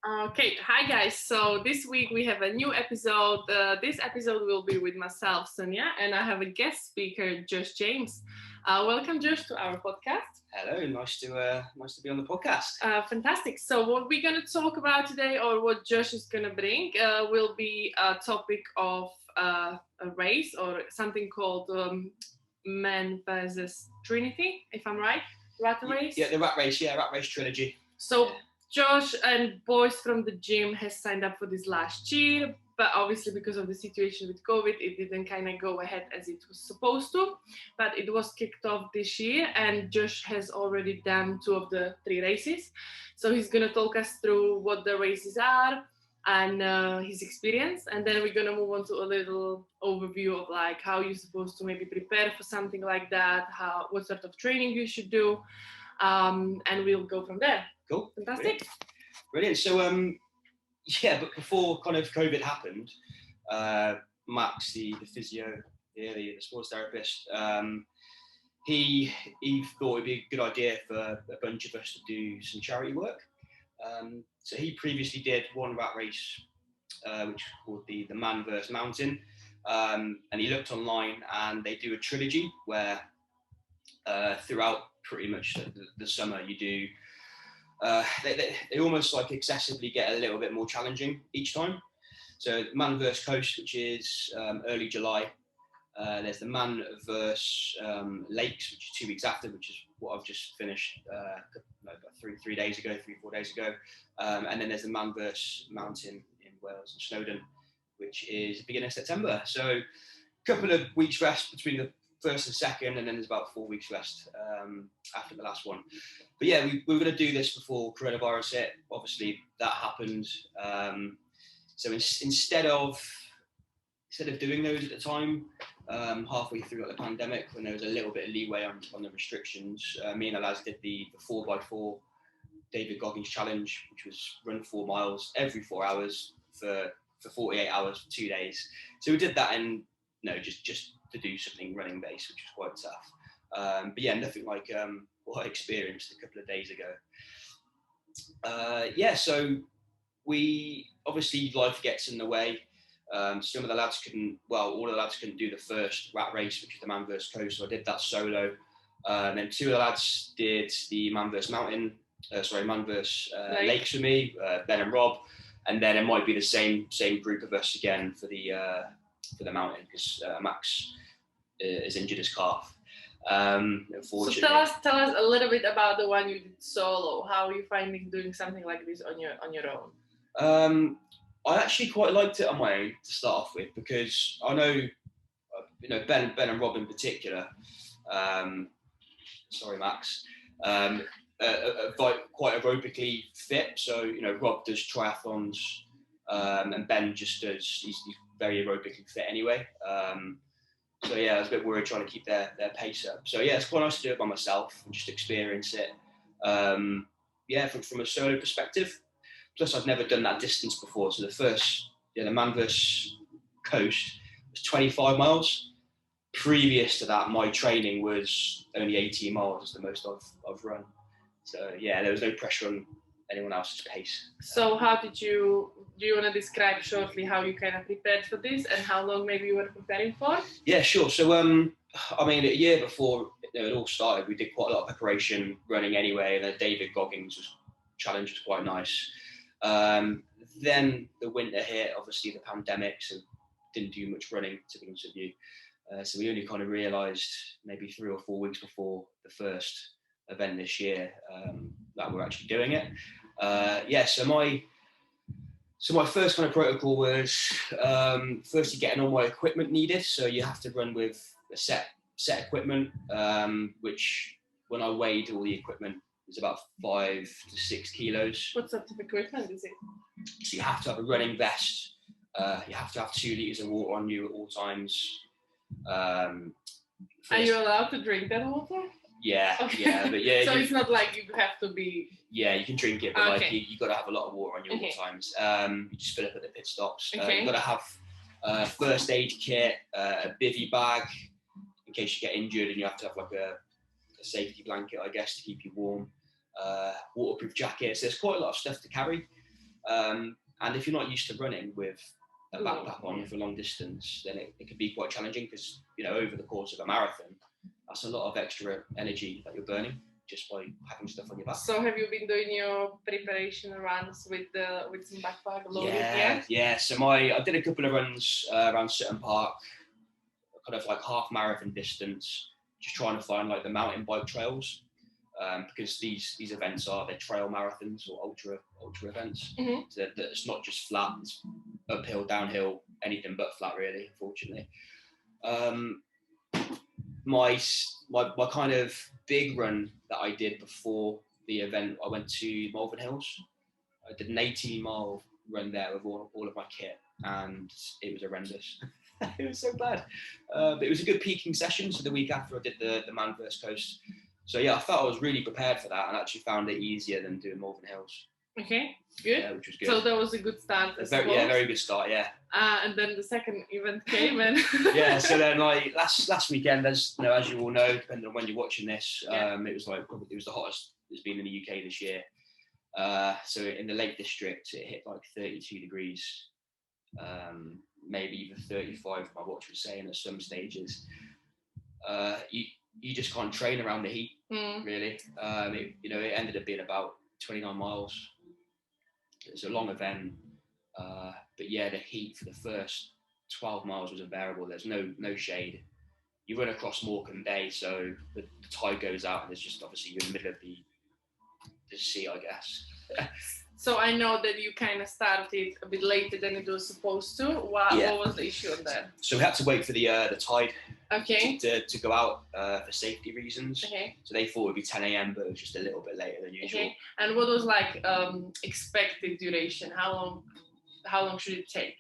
Okay, hi guys. So this week we have a new episode. This episode will be with myself, Sonia, and I have a guest speaker, Josh James. Welcome, Josh, to our podcast. Hello, nice to be on the podcast. Fantastic. So what we're going to talk about today, or what Josh is going to bring, will be a topic of a race or something called Men versus Trinity, if I'm right. Rat Race. Yeah, the Rat Race. Yeah, Rat Race trilogy. So Josh and boys from the gym has signed up for this last year, but obviously because of the situation with COVID, it didn't kind of go ahead as it was supposed to. But it was kicked off this year, and Josh has already done 2 of the 3 races. So he's gonna talk us through what the races are and his experience, and then we're gonna move on to a little overview of like how you're supposed to maybe prepare for something like that, what sort of training you should do, and we'll go from there. Cool. Fantastic. Brilliant. So, but before kind of COVID happened, Max, the physio, the sports therapist, he thought it'd be a good idea for a bunch of us to do some charity work. So he previously did one rat race, which is called the Man vs Mountain, and he looked online, and they do a trilogy where throughout pretty much the summer you do. They almost like excessively get a little bit more challenging each time. So Man vs Coast, which is early July. There's the Man vs Lakes, which is 2 weeks after, which is what I've just finished about 4 days ago. And then there's the Man vs Mountain in Wales and Snowdon, which is beginning of September. So a couple of weeks rest between the first and second, and then there's about 4 weeks rest after the last one. But yeah, we were going to do this before coronavirus hit. Obviously, that happened. So instead of doing those at the time, halfway through the pandemic, when there was a little bit of leeway on the restrictions, me and the lads did the 4x4 David Goggins challenge, which was run 4 miles every 4 hours for 48 hours for 2 days. So we did that in just to do something running based, which was quite tough. But yeah, nothing like what I experienced a couple of days ago. So we obviously life gets in the way. Some of the lads all the lads couldn't do the first rat race, which is the Man vs Coast, so I did that solo. And then 2 of the lads did the Man vs Mountain, Man vs Lakes with me, Ben and Rob, and then it might be the same group of us again for the mountain, because Max is injured his calf. So tell us a little bit about the one you did solo. How are you finding doing something like this on your own? I actually quite liked it on my own to start off with, because I know, Ben and Rob in particular. Sorry, Max. Are quite aerobically fit. So Rob does triathlons, and Ben just does. He's very aerobically fit anyway. So yeah, I was a bit worried trying to keep their pace up. So yeah, it's quite nice to do it by myself and just experience it. From a solo perspective. Plus, I've never done that distance before. So the Man vs Coast was 25 miles. Previous to that, my training was only 18 miles, is the most I've run. So yeah, there was no pressure on anyone else's pace. So do you want to describe shortly how you kind of prepared for this and how long maybe you were preparing for? Yeah, sure. So a year before it all started, we did quite a lot of preparation running anyway. And then David Goggins' challenge was quite nice. Then the winter hit, obviously the pandemic, so didn't do much running, to be honest with you. So we only kind of realised maybe 3 or 4 weeks before the first event this year that we're actually doing it. So my first kind of protocol was firstly getting all my equipment needed. So you have to run with a set equipment, which when I weighed all the equipment was about 5 to 6 kilos. What sort of equipment is it? So you have to have a running vest. You have to have 2 liters of water on you at all times. Are you allowed to drink that water? Yeah, okay. Yeah, but yeah. So it's not like you have to be. Yeah, you can drink it, but you got to have a lot of water on you at all times. You just fill up at the pit stops. You've got to have a first aid kit, a bivy bag in case you get injured, and you have to have like a safety blanket, I guess, to keep you warm. Waterproof jackets. There's quite a lot of stuff to carry. And if you're not used to running with a backpack on Yeah. for long distance, then it can be quite challenging because, you know, over the course of a marathon, that's a lot of extra energy that you're burning just by having stuff on your back. So have you been doing your preparation runs with some backpack loaded? Yeah. So I did a couple of runs around Sutton Park, kind of like half marathon distance, just trying to find like the mountain bike trails, because these events they're trail marathons or ultra events. Mm-hmm. So that it's not just flat, it's uphill, downhill, anything but flat really, unfortunately. My kind of big run that I did before the event, I went to Malvern Hills. I did an 18-mile run there with all of my kit, and it was horrendous. It was so bad. But it was a good peaking session. So the week after, I did the Man vs Coast. So yeah, I felt I was really prepared for that, and actually found it easier than doing Malvern Hills. Okay, good. Yeah, which was good. So that was a good start. Very good start. Yeah. And then the second event came, and yeah. So then, like last weekend, as you all know, depending on when you're watching this, it was the hottest it's been in the UK this year. So in the Lake District, it hit like 32 degrees, maybe even 35. My watch was saying at some stages. You just can't train around the heat, really. It ended up being about 29 miles. It was a long event, but yeah, the heat for the first 12 miles was unbearable. There's no shade. You run across Morecambe Bay, so the tide goes out, and there's just obviously you're in the middle of the sea, I guess. So I know that you kind of started a bit later than it was supposed to. What was the issue on that? So we had to wait for the tide. Okay. To go out for safety reasons. Okay. So they thought it would be 10 a.m, but it was just a little bit later than usual. Okay. And what was like expected duration? How long should it take?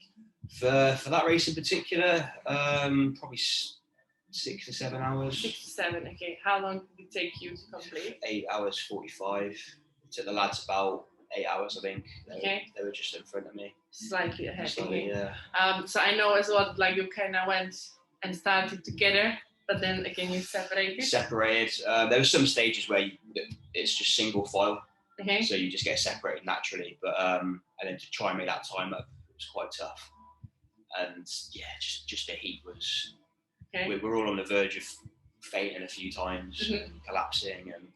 For that race in particular, probably 6 to 7 hours. 6 to 7. Okay. How long did it take you to complete? 8 hours 45. It took the lads about 8 hours, I think. They were just in front of me. Slightly ahead of me. Yeah. So I know as well, like you kind of went and started together, but then again you separated. There were some stages where it's just single file. Okay. So you just get separated naturally, but and then to try and make that time up, it was quite tough. And yeah, just the heat was. Okay. We were all on the verge of fainting a few times, and collapsing, and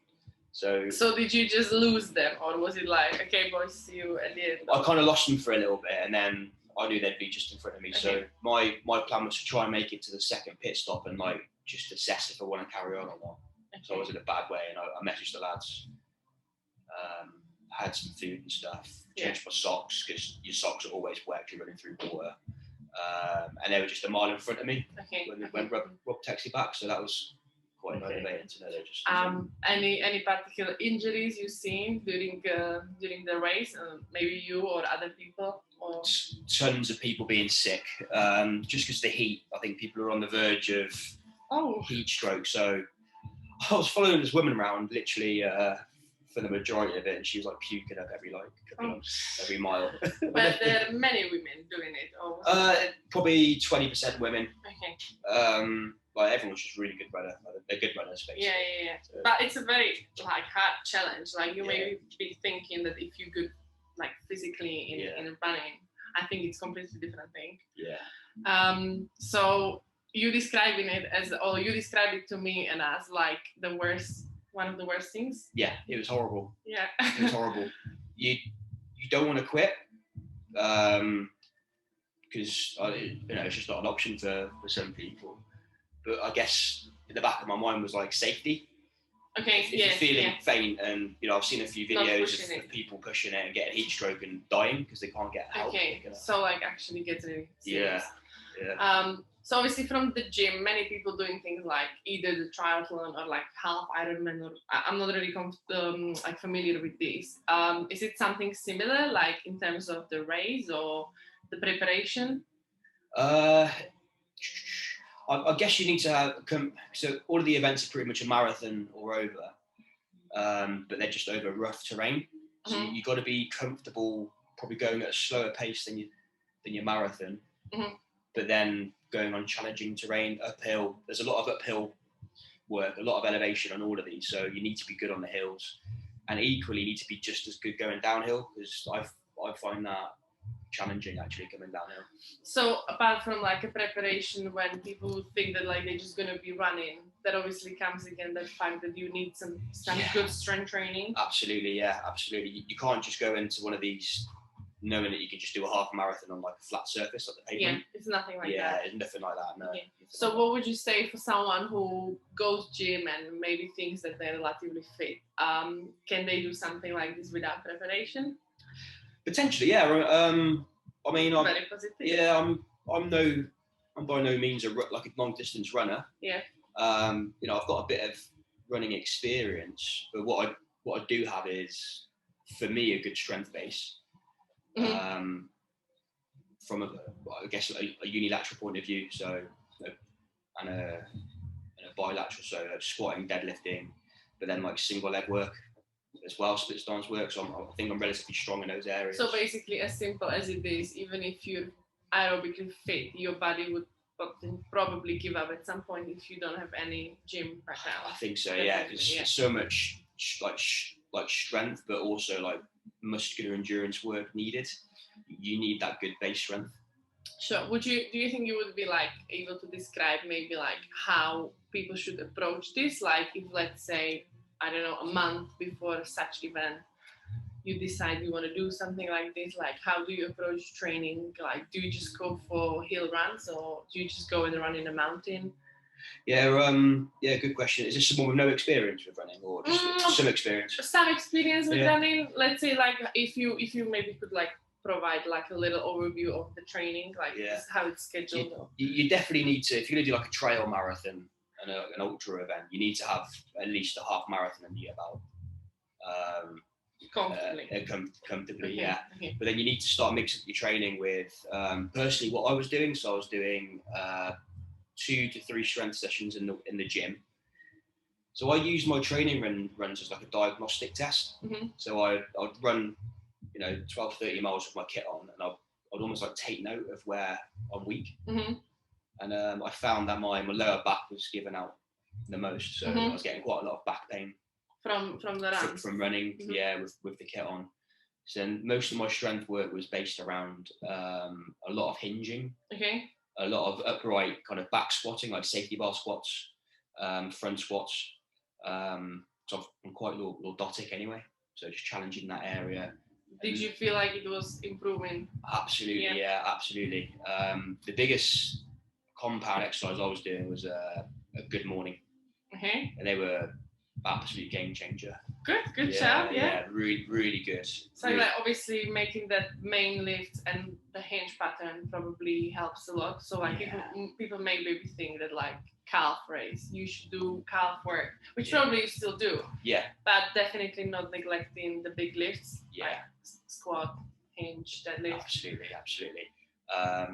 so. So did you just lose them, or was it like, okay, boys, see you at the end? I kind of lost them for a little bit, and then I knew they'd be just in front of me. Okay. So my plan was to try and make it to the second pit stop and like just assess if I want to carry on or not. Okay. So I was in a bad way, and I messaged the lads. Had some food and stuff. Changed my socks because your socks are always wet if you're running through water. And they were just a mile in front of me when Rob texted back, so that was quite motivating to know they're just. Any particular injuries you've seen during the race? Maybe you or other people? Or? Tons of people being sick, just because the heat. I think people are on the verge of heat stroke. So I was following this woman around, literally. For the majority of it, and she was like puking up every mile. But there are many women doing it. Probably 20% women. Okay. Like everyone's just really good runner. They're good runners, basically. Yeah. So, but it's a very hard challenge. Like you may be thinking that if you could like physically in running, I think it's completely different thing. Yeah. So you described it to me and as like the worst. One of the worst things. Yeah, it was horrible. Yeah, it was horrible. You don't want to quit, because it's just not an option for some people. But I guess in the back of my mind was like safety. Okay. If you're feeling faint, and I've seen a few videos of people pushing it and getting heat stroke and dying because they can't get help. Okay, so like actually get really serious. Yeah. So obviously from the gym, many people doing things like either the triathlon or like half Ironman. Or I'm not really like familiar with this. Is it something similar, like in terms of the race or the preparation? I guess you need to have. So all of the events are pretty much a marathon or over, but they're just over rough terrain. So you got to be comfortable, probably going at a slower pace than your marathon. Mm-hmm. But then going on challenging terrain, uphill. There's a lot of uphill work, a lot of elevation on all of these. So you need to be good on the hills, and equally you need to be just as good going downhill. Because I find that challenging actually coming downhill. So apart from like a preparation, when people think that like they're just gonna be running, that obviously comes again that fact that you need some good strength training. Absolutely, yeah, absolutely. You can't just go into one of these knowing that you can just do a half marathon on like a flat surface like the pavement. Yeah, it's nothing like that. Yeah, it's nothing like that. No. Okay. So what would you say for someone who goes gym and maybe thinks that they're relatively fit? Can they do something like this without preparation? Potentially, yeah. I mean, very positive. Yeah, I'm by no means like a long distance runner. Yeah. You know, I've got a bit of running experience, but what I do have is, for me, a good strength base. Mm-hmm. From I guess a unilateral point of view, so and a bilateral, so squatting, deadlifting, but then like single leg work as well, split stance work. So I think I'm relatively strong in those areas. So basically, as simple as it is, even if you're aerobically fit, your body would probably give up at some point if you don't have any gym background. I think so, yeah, because it's so much like strength, but also like muscular endurance work needed. You need that good base strength. Sure. Do you think you would be like able to describe maybe like how people should approach this? Like if, let's say, I don't know, a month before such event, you decide you want to do something like this, like how do you approach training? Like, do you just go for hill runs, or do you just go and run in a mountain? Yeah, good question. Is this someone with no experience with running, or just some experience? Some experience with running. Let's say, like, if you maybe could like provide like a little overview of the training, like how it's scheduled. You definitely need to, if you're gonna do like a trail marathon and an ultra event, you need to have at least a half marathon under your belt. Comfortably, yeah. Okay. But then you need to start mixing your training with, personally, what I was doing. So I was doing 2 to 3 strength sessions in the gym. So I used my training runs as like a diagnostic test. Mm-hmm. So I'd run, 12, 30 miles with my kit on, and I'd almost like take note of where I'm weak. Mm-hmm. And I found that my lower back was giving out the most. So I was getting quite a lot of back pain. From the run? From running, with the kit on. So then most of my strength work was based around a lot of hinging. Okay. A lot of upright kind of back squatting, like safety bar squats, front squats. So I'm quite lordotic anyway. So just challenging that area. Did you feel like it was improving? Absolutely, yeah, absolutely. The biggest compound exercise I was doing was a good morning. Okay. And they were absolute game changer. Good shout, yeah. Really, really good. So like obviously making that main lift and the hinge pattern probably helps a lot. So like people maybe think that like calf raise, you should do calf work, which probably you still do. Yeah. But definitely not neglecting the big lifts. Yeah. Like squat, hinge, deadlift. Absolutely.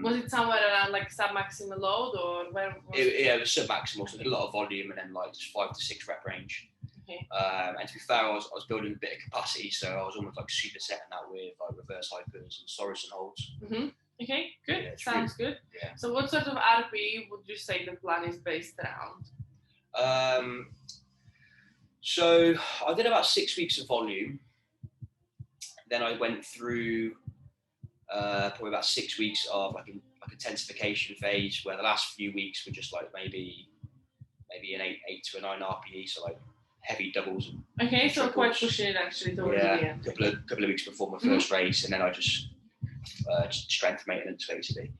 Was it somewhere around like sub-maximal load, or where was it? Yeah, it was sub-maximal, so a lot of volume and then like just 5 to 6 rep range. Okay. And to be fair, I was building a bit of capacity, so I was almost like super setting that with like reverse hypers and Sorrison holds. Mm-hmm. Okay, good. Yeah, sounds good. Yeah. So what sort of RP would you say the plan is based around? So I did about 6 weeks of volume. Then I went through probably about 6 weeks of like intensification phase, where the last few weeks were just like maybe an 8 to a 9 RPE, so like heavy doubles. Okay, so quite pushing it actually towards the end. Couple of weeks before my first race, and then I just strength maintenance basically.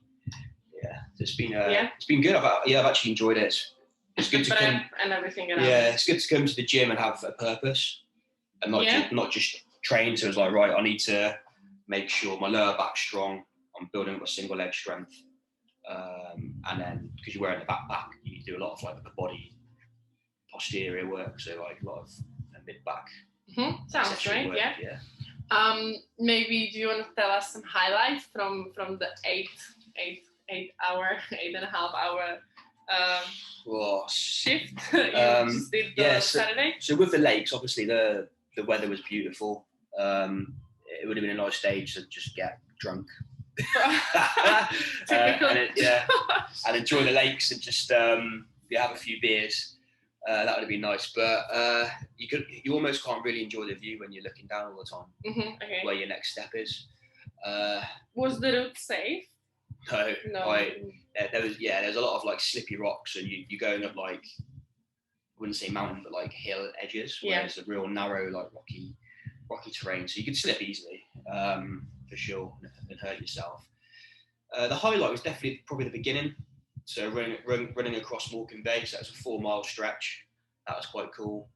Yeah, it's been good. I've actually enjoyed it. It's good to come and everything around. Yeah, it's good to come to the gym and have a purpose, and not just train. So it's like, right, I need to make sure my lower back's strong. I'm building up a single leg strength, and then because you're wearing the backpack, you do a lot of like the body posterior work, so like a lot of mid back. Mm-hmm. Sounds great. Yeah. Maybe do you want to tell us some highlights from the 8.5 hour shift you just did Saturday? So with the lakes, obviously the weather was beautiful. It would have been a nice stage to just get drunk. And enjoy the lakes and just have a few beers. That would have been nice, but you almost can't really enjoy the view when you're looking down all the time. Mm-hmm, okay. Where your next step is. Was the route safe? No, No. there's a lot of like slippy rocks, and you're going up like, I wouldn't say mountain, but like hill edges, where it's a real narrow, like rocky terrain, so you could slip easily, for sure, and hurt yourself. The highlight was definitely probably the beginning. So running across Morecambe Bay, so that was a 4-mile stretch. That was quite cool.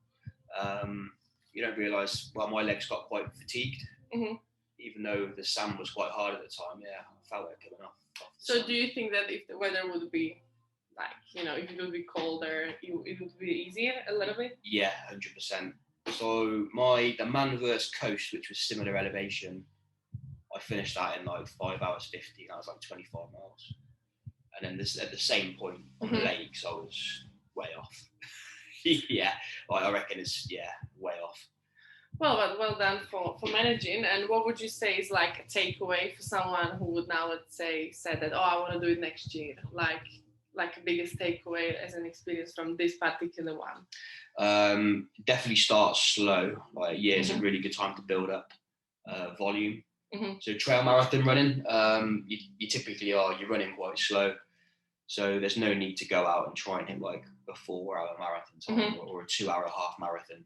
You don't realise, well, my legs got quite fatigued, even though the sand was quite hard at the time. Yeah, I felt it coming off. So do you think that if the weather would be like, if it would be colder, it would be easier a little bit? Yeah, 100%. So the Manvers coast, which was similar elevation, I finished that in like 5 hours 50. That was like 25 miles. And then at the same point on the lakes, I was way off. Yeah, like I reckon it's way off. Well done for managing. And what would you say is like a takeaway for someone who would now, let's say, said that, I want to do it next year? Like a biggest takeaway as an experience from this particular one? Definitely start slow. Like a year is a really good time to build up volume. So trail marathon running, you typically you're running quite slow. So there's no need to go out and try and hit like a 4-hour marathon time or a 2-hour half marathon,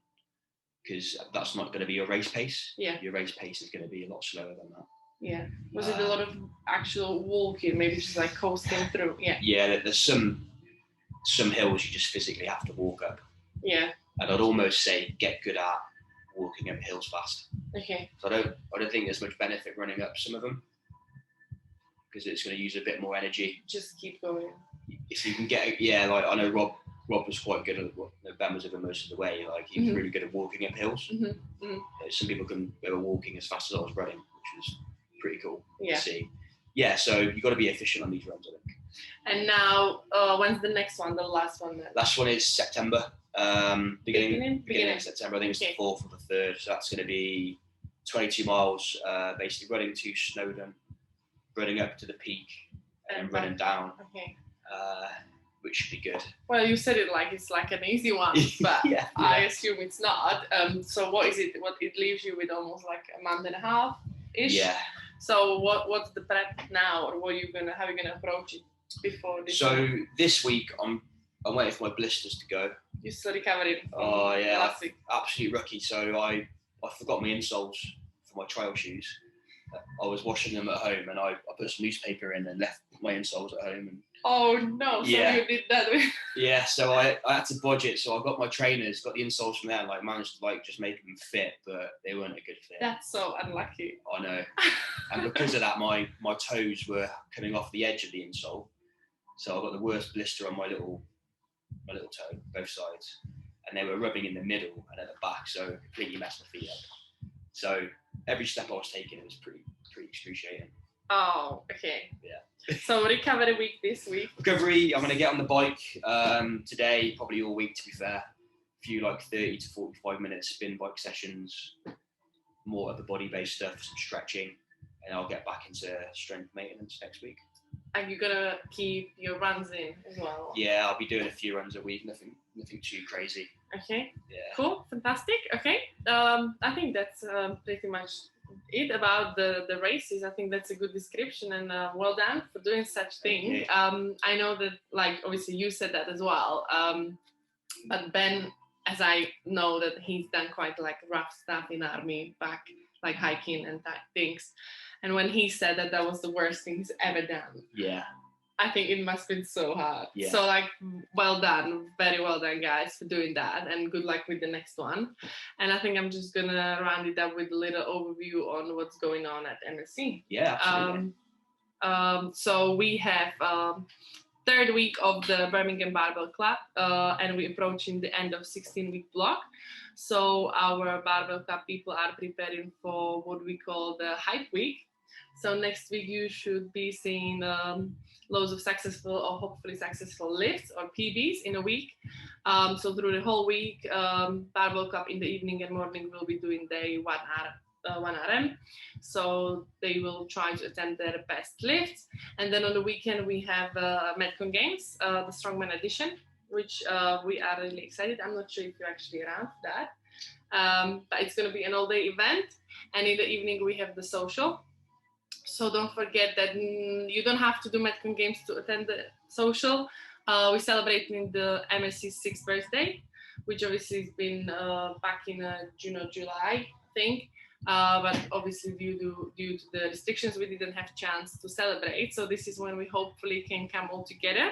because that's not going to be your race pace. Yeah. Your race pace is going to be a lot slower than that. Yeah. Was it a lot of actual walking, maybe just like coasting through? Yeah. Yeah, there's some hills you just physically have to walk up. Yeah. And I'd almost say get good at walking up hills fast. Okay. So I don't think there's much benefit running up some of them, because it's going to use a bit more energy. Just keep going. If you can get, like I know Rob was quite good at Ben was with him most of the way. Like he was really good at walking up hills. Some people were walking as fast as I was running, which was pretty cool to see. Yeah, so you've got to be efficient on these runs, I think. And now, when's the next one? The last one then? Last one is September. Beginning of September. I think it's the 4th or the 3rd. So that's going to be 22 miles, basically running to Snowdon, running up to the peak, and running down. Okay. Which should be good. Well, you said it like it's like an easy one, but I assume it's not. So what is it? What it leaves you with almost like a month and a half ish. Yeah. So what's the prep now, or how are you gonna approach it before this? So this week I'm waiting for my blisters to go. You still recovering? Oh yeah, absolute rookie. So I forgot my insoles for my trail shoes. I was washing them at home, and I put some newspaper in and left my insoles at home. And oh no! So you did that. Yeah, so I had to budget. So I got my trainers, got the insoles from there, and like managed to like just make them fit, but they weren't a good fit. That's so unlucky. I know. And because of that, my toes were coming off the edge of the insole, so I got the worst blister on my little toe, both sides, and they were rubbing in the middle and at the back, so it completely messed my feet up. So every step I was taking, it was pretty excruciating. Oh, okay. Yeah. So recovery week this week. Recovery, I'm going to get on the bike today, probably all week to be fair. A few like 30 to 45 minute spin bike sessions, more of the body-based stuff, some stretching, and I'll get back into strength maintenance next week. And you're going to keep your runs in as well? Yeah, I'll be doing a few runs a week, nothing too crazy. Okay. Yeah. Cool, fantastic. Okay. I think that's pretty much it about the races. I think that's a good description, and well done for doing such thing. Okay. I know that, like, obviously you said that as well, but Ben, as I know that he's done quite like rough stuff in army back, like hiking and things, and when he said that was the worst thing he's ever done, I think it must have been so hard. Yeah. So like, well done, very well done, guys, for doing that, and good luck with the next one. And I think I'm just gonna round it up with a little overview on what's going on at MSC. Yeah, absolutely. So we have third week of the Birmingham Barbell Club, and we're approaching the end of 16-week block. So our Barbell Club people are preparing for what we call the Hype Week. So next week you should be seeing loads of successful or hopefully successful lifts or PBs in a week. So through the whole week, Barbell Club in the evening and morning will be doing their 1 RM. So they will try to attempt their best lifts. And then on the weekend we have Metcon Games, the Strongman edition, which we are really excited. I'm not sure if you're actually around for that. But it's going to be an all-day event. And in the evening we have the social. So don't forget that you don't have to do Metcon Games to attend the social. We're celebrating the MSC's 6th birthday, which obviously has been back in June or July, I think. But obviously due to the restrictions, we didn't have a chance to celebrate. So this is when we hopefully can come all together.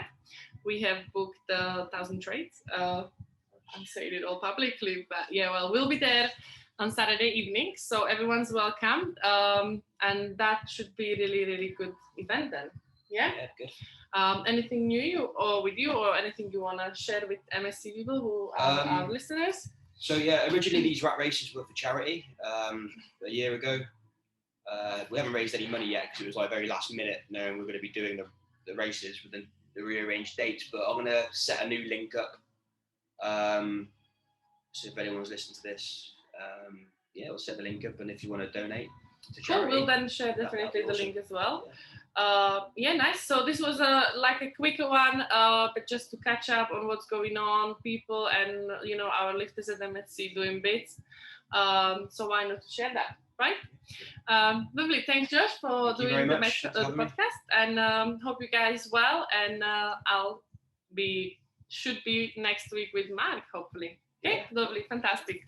We have booked 1,000 trades. I'm saying it all publicly, but yeah, well, we'll be there on Saturday evening, so everyone's welcome, and that should be really, really good event then. Yeah. Yeah, good. Anything new with you, or anything you want to share with MSC people who are our listeners? So yeah, originally these rat races were for charity a year ago. We haven't raised any money yet because it was like very last minute, knowing we're going to be doing the races within the rearranged dates. But I'm going to set a new link up. So if anyone's listening to this, yeah, we'll set the link up, and if you want to donate to charity, cool. We'll then share definitely the link as well. Yeah. Nice. So this was like a quicker one, but just to catch up on what's going on, people, and our lifters at MSC doing bits. So why not share that, right? Lovely. Thanks, Josh, for doing the podcast, and hope you guys well. And should be next week with Mark, hopefully. Okay, yeah. Lovely, fantastic.